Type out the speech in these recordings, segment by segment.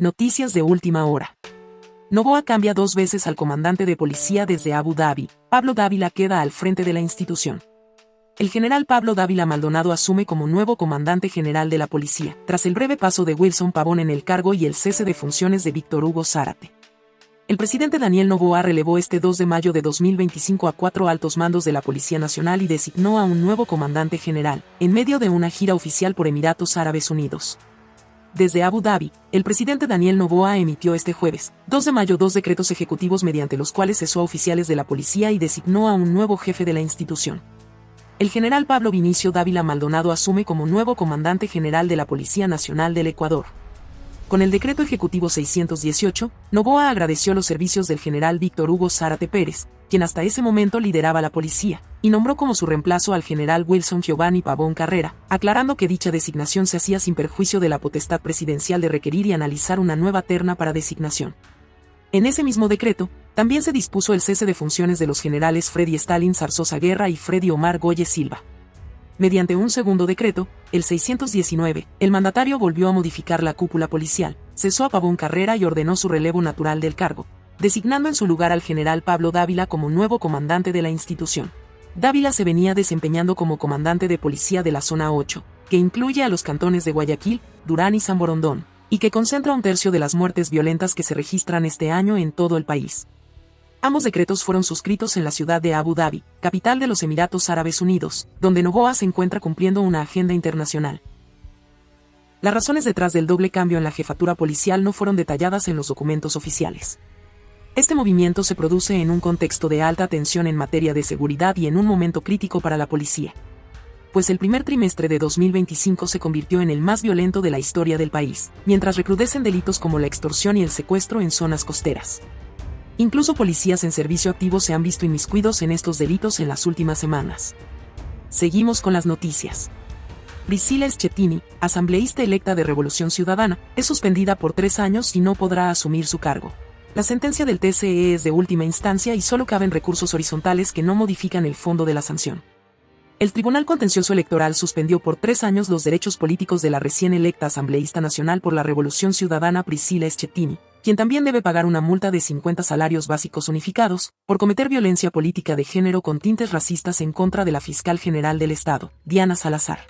Noticias de última hora. Noboa cambia 2 veces al comandante de policía desde Abu Dhabi. Pablo Dávila queda al frente de la institución. El general Pablo Dávila Maldonado asume como nuevo comandante general de la policía, tras el breve paso de Wilson Pavón en el cargo y el cese de funciones de Víctor Hugo Zárate. El presidente Daniel Noboa relevó este 2 de mayo de 2025 a 4 altos mandos de la Policía Nacional y designó a un nuevo comandante general, en medio de una gira oficial por Emiratos Árabes Unidos. Desde Abu Dhabi, el presidente Daniel Noboa emitió este jueves, 2 de mayo, 2 decretos ejecutivos mediante los cuales cesó a oficiales de la policía y designó a un nuevo jefe de la institución. El general Pablo Vinicio Dávila Maldonado asume como nuevo comandante general de la Policía Nacional del Ecuador. Con el decreto ejecutivo 618, Noboa agradeció los servicios del general Víctor Hugo Zárate Pérez, quien hasta ese momento lideraba la policía, y nombró como su reemplazo al general Wilson Giovanni Pavón Carrera, aclarando que dicha designación se hacía sin perjuicio de la potestad presidencial de requerir y analizar una nueva terna para designación. En ese mismo decreto, también se dispuso el cese de funciones de los generales Freddy Stalin Zarzosa Guerra y Freddy Omar Goye Silva. Mediante un segundo decreto, el 619, el mandatario volvió a modificar la cúpula policial, cesó a Pavón Carrera y ordenó su relevo natural del cargo, designando en su lugar al general Pablo Dávila como nuevo comandante de la institución. Dávila se venía desempeñando como comandante de policía de la Zona 8, que incluye a los cantones de Guayaquil, Durán y San Borondón, y que concentra 1/3 de las muertes violentas que se registran este año en todo el país. Ambos decretos fueron suscritos en la ciudad de Abu Dhabi, capital de los Emiratos Árabes Unidos, donde Noboa se encuentra cumpliendo una agenda internacional. Las razones detrás del doble cambio en la jefatura policial no fueron detalladas en los documentos oficiales. Este movimiento se produce en un contexto de alta tensión en materia de seguridad y en un momento crítico para la policía, pues el primer trimestre de 2025 se convirtió en el más violento de la historia del país, mientras recrudecen delitos como la extorsión y el secuestro en zonas costeras. Incluso policías en servicio activo se han visto inmiscuidos en estos delitos en las últimas semanas. Seguimos con las noticias. Priscila Schettini, asambleísta electa de Revolución Ciudadana, es suspendida por 3 años y no podrá asumir su cargo. La sentencia del TCE es de última instancia y solo caben recursos horizontales que no modifican el fondo de la sanción. El Tribunal Contencioso Electoral suspendió por 3 años los derechos políticos de la recién electa asambleísta nacional por la Revolución Ciudadana Priscila Schettini, quien también debe pagar una multa de 50 salarios básicos unificados, por cometer violencia política de género con tintes racistas en contra de la fiscal general del Estado, Diana Salazar.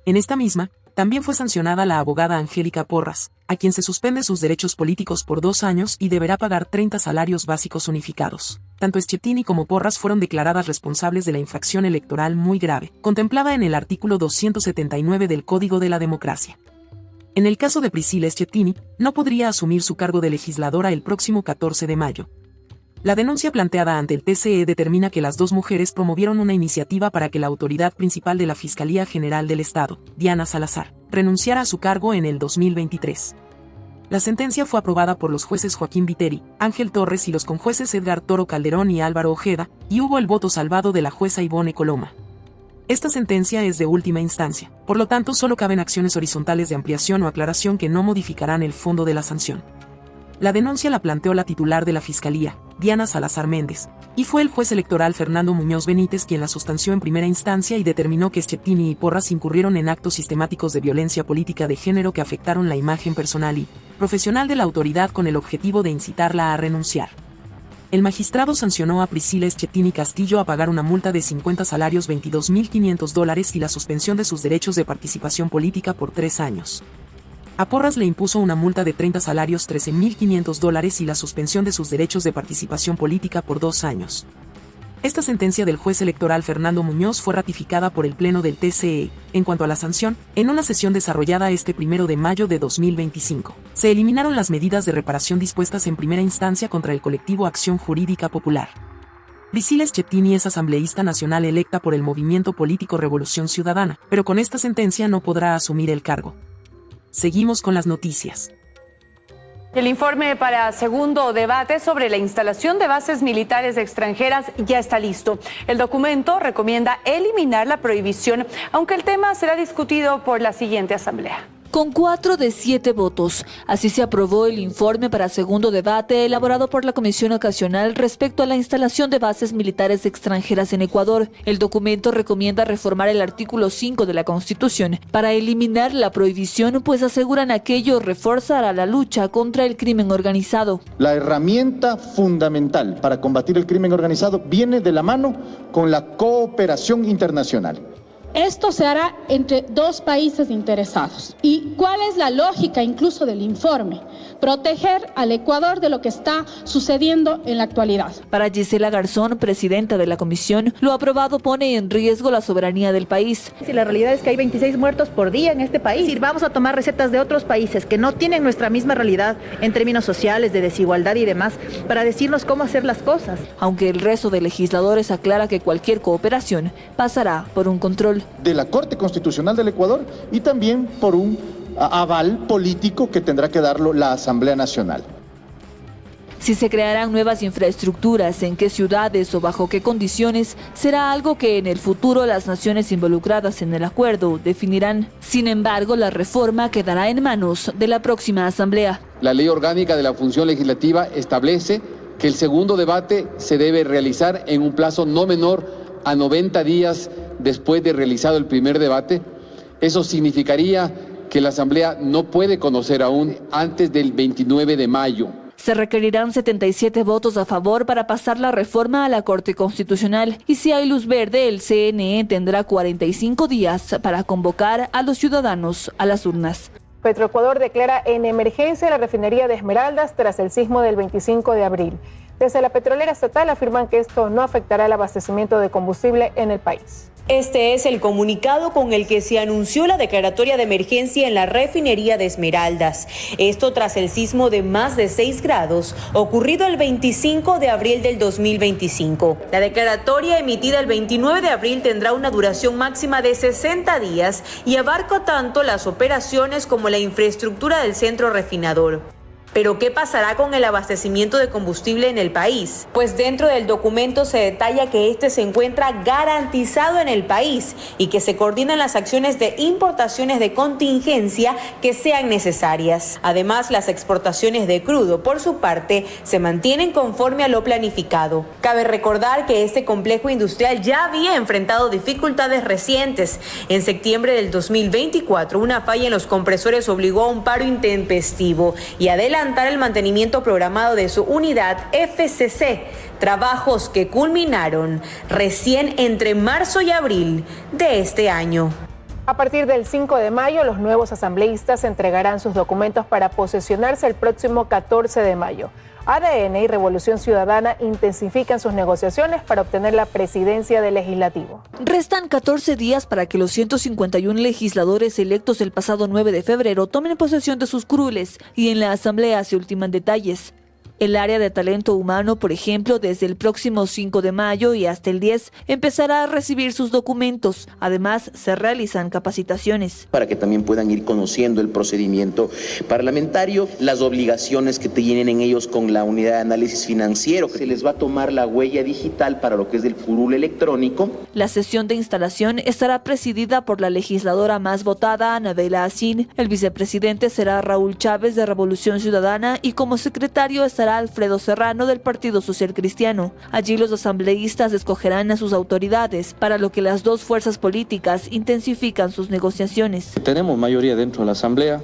En esta misma, también fue sancionada la abogada Angélica Porras, a quien se suspende sus derechos políticos por 2 años y deberá pagar 30 salarios básicos unificados. Tanto Schettini como Porras fueron declaradas responsables de la infracción electoral muy grave, contemplada en el artículo 279 del Código de la Democracia. En el caso de Priscila Schettini, no podría asumir su cargo de legisladora el próximo 14 de mayo. La denuncia planteada ante el TCE determina que las 2 mujeres promovieron una iniciativa para que la autoridad principal de la Fiscalía General del Estado, Diana Salazar, renunciara a su cargo en el 2023. La sentencia fue aprobada por los jueces Joaquín Viteri, Ángel Torres y los conjueces Edgar Toro Calderón y Álvaro Ojeda, y hubo el voto salvado de la jueza Ivone Coloma. Esta sentencia es de última instancia, por lo tanto solo caben acciones horizontales de ampliación o aclaración que no modificarán el fondo de la sanción. La denuncia la planteó la titular de la Fiscalía, Diana Salazar Méndez, y fue el juez electoral Fernando Muñoz Benítez quien la sustanció en primera instancia y determinó que Schettini y Porras incurrieron en actos sistemáticos de violencia política de género que afectaron la imagen personal y profesional de la autoridad con el objetivo de incitarla a renunciar. El magistrado sancionó a Priscila Schettini Castillo a pagar una multa de 50 salarios $22.500 y la suspensión de sus derechos de participación política por 3 años. A Porras le impuso una multa de 30 salarios $13.500 y la suspensión de sus derechos de participación política por 2 años. Esta sentencia del juez electoral Fernando Muñoz fue ratificada por el Pleno del TCE. En cuanto a la sanción, en una sesión desarrollada este 1 de mayo de 2025, se eliminaron las medidas de reparación dispuestas en primera instancia contra el colectivo Acción Jurídica Popular. Priscila Schettini es asambleísta nacional electa por el movimiento político Revolución Ciudadana, pero con esta sentencia no podrá asumir el cargo. Seguimos con las noticias. El informe para segundo debate sobre la instalación de bases militares extranjeras ya está listo. El documento recomienda eliminar la prohibición, aunque el tema será discutido por la siguiente asamblea. con 4 de 7 votos. Así se aprobó el informe para segundo debate elaborado por la Comisión Ocasional respecto a la instalación de bases militares extranjeras en Ecuador. El documento recomienda reformar el artículo 5 de la Constitución para eliminar la prohibición, pues aseguran aquello reforzará la lucha contra el crimen organizado. La herramienta fundamental para combatir el crimen organizado viene de la mano con la cooperación internacional. Esto se hará entre dos países interesados. ¿Y cuál es la lógica incluso del informe? Proteger al Ecuador de lo que está sucediendo en la actualidad. Para Gisela Garzón, presidenta de la comisión, lo aprobado pone en riesgo la soberanía del país. Si la realidad es que hay 26 muertos por día en este país, si vamos a tomar recetas de otros países que no tienen nuestra misma realidad en términos sociales, de desigualdad y demás, para decirnos cómo hacer las cosas. Aunque el resto de legisladores aclara que cualquier cooperación pasará por un control de la Corte Constitucional del Ecuador y también por un aval político que tendrá que darlo la Asamblea Nacional. Si se crearán nuevas infraestructuras, en qué ciudades o bajo qué condiciones, será algo que en el futuro las naciones involucradas en el acuerdo definirán. Sin embargo, la reforma quedará en manos de la próxima Asamblea. La Ley Orgánica de la Función Legislativa establece que el segundo debate se debe realizar en un plazo no menor a 90 días después de realizado el primer debate. Eso significaría que la Asamblea no puede conocer aún antes del 29 de mayo. Se requerirán 77 votos a favor para pasar la reforma a la Corte Constitucional y si hay luz verde, el CNE tendrá 45 días para convocar a los ciudadanos a las urnas. Petroecuador declara en emergencia la refinería de Esmeraldas tras el sismo del 25 de abril. Desde la petrolera estatal afirman que esto no afectará el abastecimiento de combustible en el país. Este es el comunicado con el que se anunció la declaratoria de emergencia en la refinería de Esmeraldas. Esto tras el sismo de más de 6 grados ocurrido el 25 de abril del 2025. La declaratoria emitida el 29 de abril tendrá una duración máxima de 60 días y abarca tanto las operaciones como la infraestructura del centro refinador. Pero ¿qué pasará con el abastecimiento de combustible en el país? Pues dentro del documento se detalla que este se encuentra garantizado en el país y que se coordinan las acciones de importaciones de contingencia que sean necesarias. Además, las exportaciones de crudo, por su parte, se mantienen conforme a lo planificado. Cabe recordar que este complejo industrial ya había enfrentado dificultades recientes. En septiembre del 2024, una falla en los compresores obligó a un paro intempestivo y adelantar el mantenimiento programado de su unidad FCC, trabajos que culminaron recién entre marzo y abril de este año. A partir del 5 de mayo, los nuevos asambleístas entregarán sus documentos para posesionarse el próximo 14 de mayo. ADN y Revolución Ciudadana intensifican sus negociaciones para obtener la presidencia del Legislativo. Restan 14 días para que los 151 legisladores electos el pasado 9 de febrero tomen posesión de sus curules y en la Asamblea se ultiman detalles. El área de talento humano, por ejemplo, desde el próximo 5 de mayo y hasta el 10, empezará a recibir sus documentos. Además, se realizan capacitaciones. Para que también puedan ir conociendo el procedimiento parlamentario, las obligaciones que tienen ellos con la unidad de análisis financiero. Se les va a tomar la huella digital para lo que es el curul electrónico. La sesión de instalación estará presidida por la legisladora más votada, Anabela Asín. El vicepresidente será Raúl Chávez de Revolución Ciudadana y como secretario estará Alfredo Serrano del Partido Social Cristiano. Allí los asambleístas escogerán a sus autoridades, para lo que las dos fuerzas políticas intensifican sus negociaciones. Tenemos mayoría dentro de la Asamblea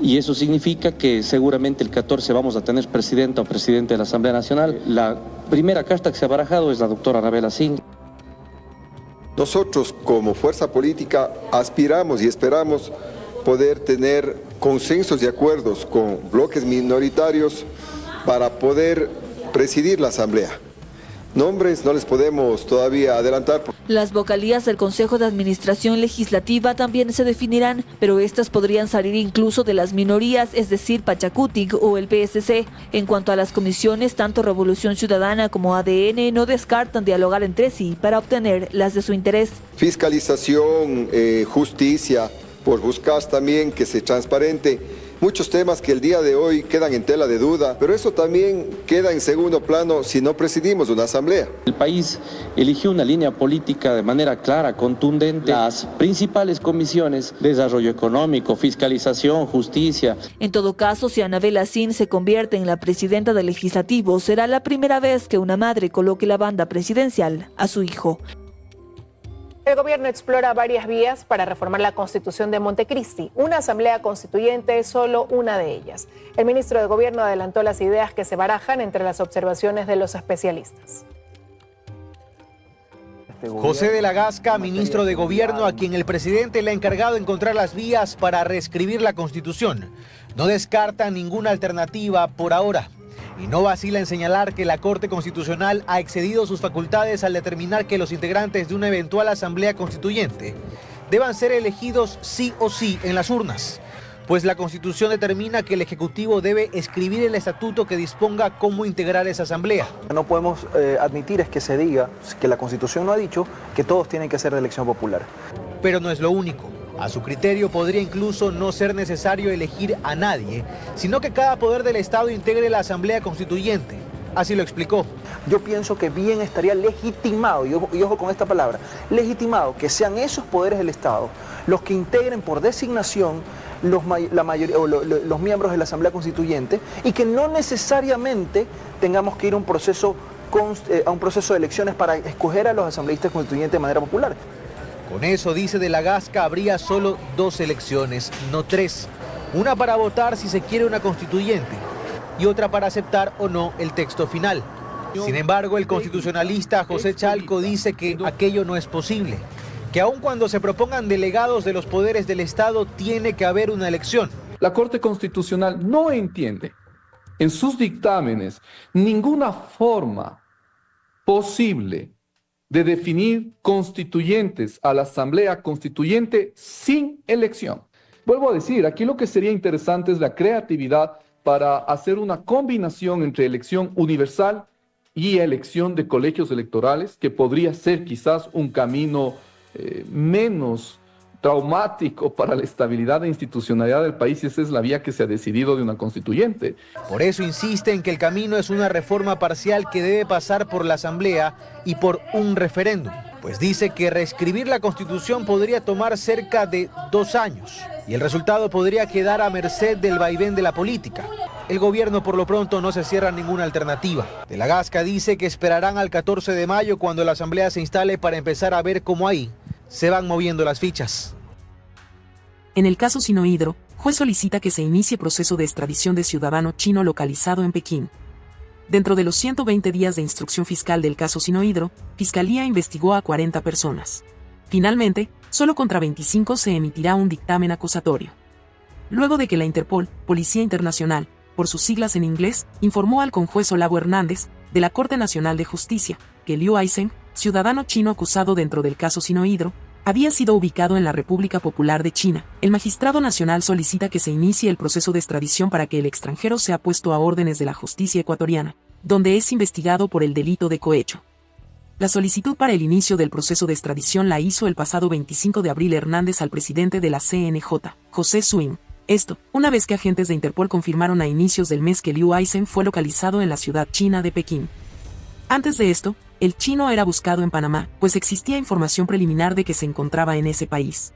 y eso significa que seguramente el 14 vamos a tener presidenta o presidente de la Asamblea Nacional. La primera carta que se ha barajado es la doctora Anabela Asín. Nosotros como fuerza política aspiramos y esperamos poder tener consensos y acuerdos con bloques minoritarios para poder presidir la Asamblea. Nombres no les podemos todavía adelantar. Las vocalías del Consejo de Administración Legislativa también se definirán, pero estas podrían salir incluso de las minorías, es decir, Pachacutic o el PSC. En cuanto a las comisiones, tanto Revolución Ciudadana como ADN no descartan dialogar entre sí para obtener las de su interés. Fiscalización, justicia, por buscar también que se transparente muchos temas que el día de hoy quedan en tela de duda, pero eso también queda en segundo plano si no presidimos una asamblea. El país eligió una línea política de manera clara, contundente. Las principales comisiones, desarrollo económico, fiscalización, justicia. En todo caso, si Anabel Asín se convierte en la presidenta del Legislativo, será la primera vez que una madre coloque la banda presidencial a su hijo. El gobierno explora varias vías para reformar la Constitución de Montecristi. Una asamblea constituyente es solo una de ellas. El ministro de Gobierno adelantó las ideas que se barajan entre las observaciones de los especialistas. José de la Gasca, ministro de Gobierno, a quien el presidente le ha encargado encontrar las vías para reescribir la Constitución, no descarta ninguna alternativa por ahora. Y no vacila en señalar que la Corte Constitucional ha excedido sus facultades al determinar que los integrantes de una eventual asamblea constituyente deban ser elegidos sí o sí en las urnas, pues la Constitución determina que el Ejecutivo debe escribir el estatuto que disponga cómo integrar esa asamblea. No podemos admitir es que se diga que la Constitución no ha dicho que todos tienen que ser de elección popular. Pero no es lo único. A su criterio podría incluso no ser necesario elegir a nadie, sino que cada poder del Estado integre la Asamblea Constituyente. Así lo explicó. Yo pienso que bien estaría legitimado, y ojo con esta palabra, legitimado, que sean esos poderes del Estado los que integren por designación los miembros de la Asamblea Constituyente y que no necesariamente tengamos que ir a un proceso de elecciones para escoger a los asambleístas constituyentes de manera popular. Con eso, dice de la Gasca, habría solo 2 elecciones, no 3. Una para votar si se quiere una constituyente y otra para aceptar o no el texto final. Sin embargo, el constitucionalista José Chalco dice que aquello no es posible, que aun cuando se propongan delegados de los poderes del Estado, tiene que haber una elección. La Corte Constitucional no entiende en sus dictámenes ninguna forma posible de definir constituyentes a la Asamblea Constituyente sin elección. Vuelvo a decir, aquí lo que sería interesante es la creatividad para hacer una combinación entre elección universal y elección de colegios electorales, que podría ser quizás un camino menos traumático para la estabilidad e institucionalidad del país, y esa es la vía que se ha decidido de una constituyente. Por eso insiste en que el camino es una reforma parcial que debe pasar por la Asamblea y por un referéndum, pues dice que reescribir la Constitución podría tomar cerca de 2 años y el resultado podría quedar a merced del vaivén de la política. El gobierno por lo pronto no se cierra ninguna alternativa. De la Gasca dice que esperarán al 14 de mayo cuando la Asamblea se instale para empezar a ver cómo ahí se van moviendo las fichas. En el caso Sinohydro, juez solicita que se inicie proceso de extradición de ciudadano chino localizado en Pekín. Dentro de los 120 días de instrucción fiscal del caso Sinohydro, Fiscalía investigó a 40 personas. Finalmente, solo contra 25 se emitirá un dictamen acusatorio. Luego de que la Interpol, Policía Internacional, por sus siglas en inglés, informó al conjuez Olavo Hernández, de la Corte Nacional de Justicia, que Liu Aizeng, ciudadano chino acusado dentro del caso Sinohydro, había sido ubicado en la República Popular de China. El magistrado nacional solicita que se inicie el proceso de extradición para que el extranjero sea puesto a órdenes de la justicia ecuatoriana, donde es investigado por el delito de cohecho. La solicitud para el inicio del proceso de extradición la hizo el pasado 25 de abril Hernández al presidente de la CNJ, José Swing. Esto, una vez que agentes de Interpol confirmaron a inicios del mes que Liu Aizeng fue localizado en la ciudad china de Pekín. Antes de esto, el chino era buscado en Panamá, pues existía información preliminar de que se encontraba en ese país.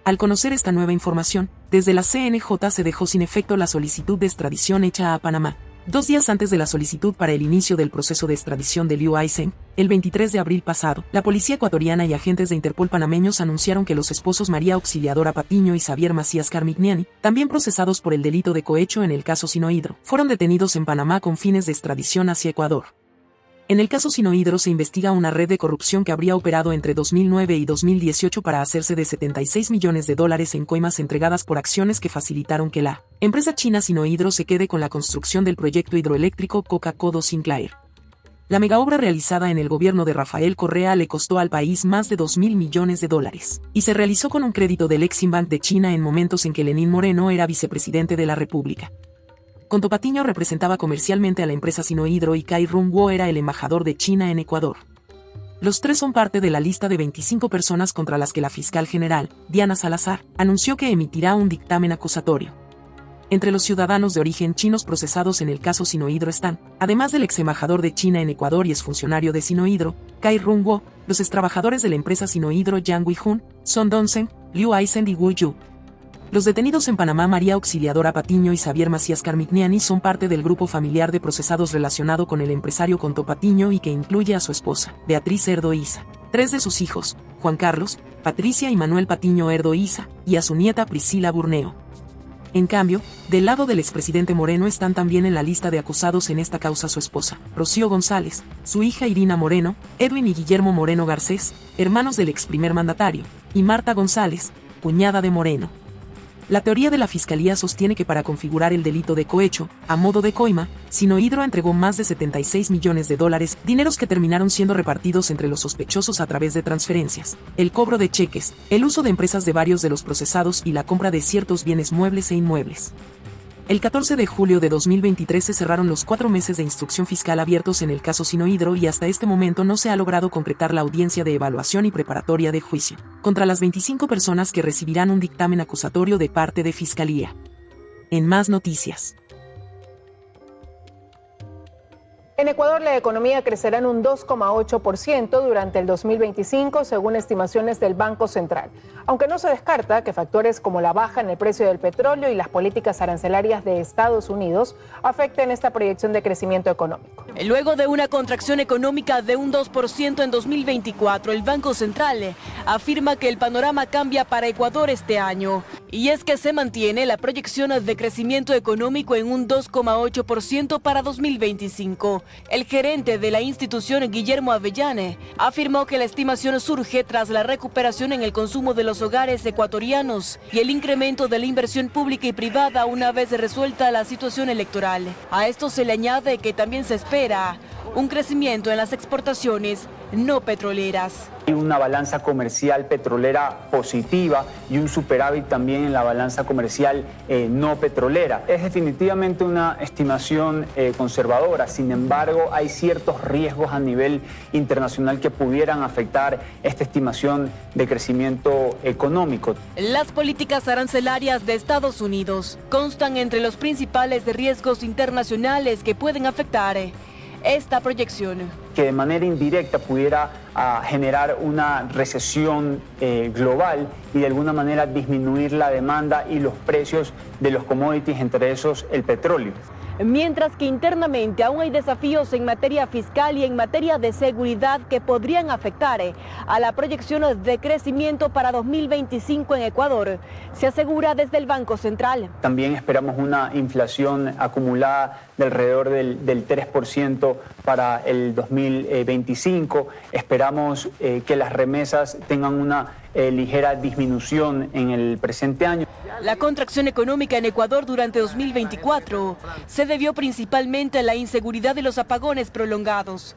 Al conocer esta nueva información, desde la CNJ se dejó sin efecto la solicitud de extradición hecha a Panamá. 2 días antes de la solicitud para el inicio del proceso de extradición de Liu Aizeng, el 23 de abril pasado, la policía ecuatoriana y agentes de Interpol panameños anunciaron que los esposos María Auxiliadora Patiño y Xavier Macías Carmignani, también procesados por el delito de cohecho en el caso Sinohydro, fueron detenidos en Panamá con fines de extradición hacia Ecuador. En el caso Sinohydro se investiga una red de corrupción que habría operado entre 2009 y 2018 para hacerse de $76 millones en coimas entregadas por acciones que facilitaron que la empresa china Sinohydro se quede con la construcción del proyecto hidroeléctrico Coca-Codo Sinclair. La megaobra realizada en el gobierno de Rafael Correa le costó al país más de $2.000 millones y se realizó con un crédito del Eximbank de China en momentos en que Lenín Moreno era vicepresidente de la República. Conto Patiño representaba comercialmente a la empresa Sinohydro y Cai Rung-wo era el embajador de China en Ecuador. Los 3 son parte de la lista de 25 personas contra las que la fiscal general, Diana Salazar, anunció que emitirá un dictamen acusatorio. Entre los ciudadanos de origen chinos procesados en el caso Sinohydro están, además del ex embajador de China en Ecuador y exfuncionario de Sinohydro, Kai Rung-wo, los extrabajadores de la empresa Sinohydro Yang Wei-hun, Son Dong-sen, Liu Aisen y Wu Yu. Los detenidos en Panamá María Auxiliadora Patiño y Xavier Macías Carmignani son parte del grupo familiar de procesados relacionado con el empresario Conto Patiño y que incluye a su esposa, Beatriz Erdo Isa, 3 de sus hijos, Juan Carlos, Patricia y Manuel Patiño Erdo Isa, y a su nieta Priscila Burneo. En cambio, del lado del expresidente Moreno están también en la lista de acusados en esta causa su esposa, Rocío González, su hija Irina Moreno, Edwin y Guillermo Moreno Garcés, hermanos del ex primer mandatario, y Marta González, cuñada de Moreno. La teoría de la Fiscalía sostiene que para configurar el delito de cohecho, a modo de coima, Sinohydro entregó más de $76 millones, dineros que terminaron siendo repartidos entre los sospechosos a través de transferencias, el cobro de cheques, el uso de empresas de varios de los procesados y la compra de ciertos bienes muebles e inmuebles. El 14 de julio de 2023 se cerraron los 4 meses de instrucción fiscal abiertos en el caso Sinohydro y hasta este momento no se ha logrado concretar la audiencia de evaluación y preparatoria de juicio contra las 25 personas que recibirán un dictamen acusatorio de parte de Fiscalía. En más noticias. En Ecuador, la economía crecerá en un 2,8% durante el 2025, según estimaciones del Banco Central, aunque no se descarta que factores como la baja en el precio del petróleo y las políticas arancelarias de Estados Unidos afecten esta proyección de crecimiento económico. Luego de una contracción económica de un 2% en 2024, el Banco Central afirma que el panorama cambia para Ecuador este año. Y es que se mantiene la proyección de crecimiento económico en un 2,8% para 2025. El gerente de la institución, Guillermo Avellane, afirmó que la estimación surge tras la recuperación en el consumo de los hogares ecuatorianos y el incremento de la inversión pública y privada una vez resuelta la situación electoral. A esto se le añade que también se espera un crecimiento en las exportaciones no petroleras. Hay una balanza comercial petrolera positiva y un superávit también en la balanza comercial no petrolera. Es definitivamente una estimación conservadora, sin embargo hay ciertos riesgos a nivel internacional que pudieran afectar esta estimación de crecimiento económico. Las políticas arancelarias de Estados Unidos constan entre los principales riesgos internacionales que pueden afectar esta proyección. Que de manera indirecta pudiera generar una recesión global y de alguna manera disminuir la demanda y los precios de los commodities, entre esos el petróleo. Mientras que internamente aún hay desafíos en materia fiscal y en materia de seguridad que podrían afectar a la proyección de crecimiento para 2025 en Ecuador, se asegura desde el Banco Central. También esperamos una inflación acumulada de alrededor del 3% para el 2025. Esperamos que las remesas tengan una ligera disminución en el presente año. La contracción económica en Ecuador durante 2024 se debió principalmente a la inseguridad y los apagones prolongados.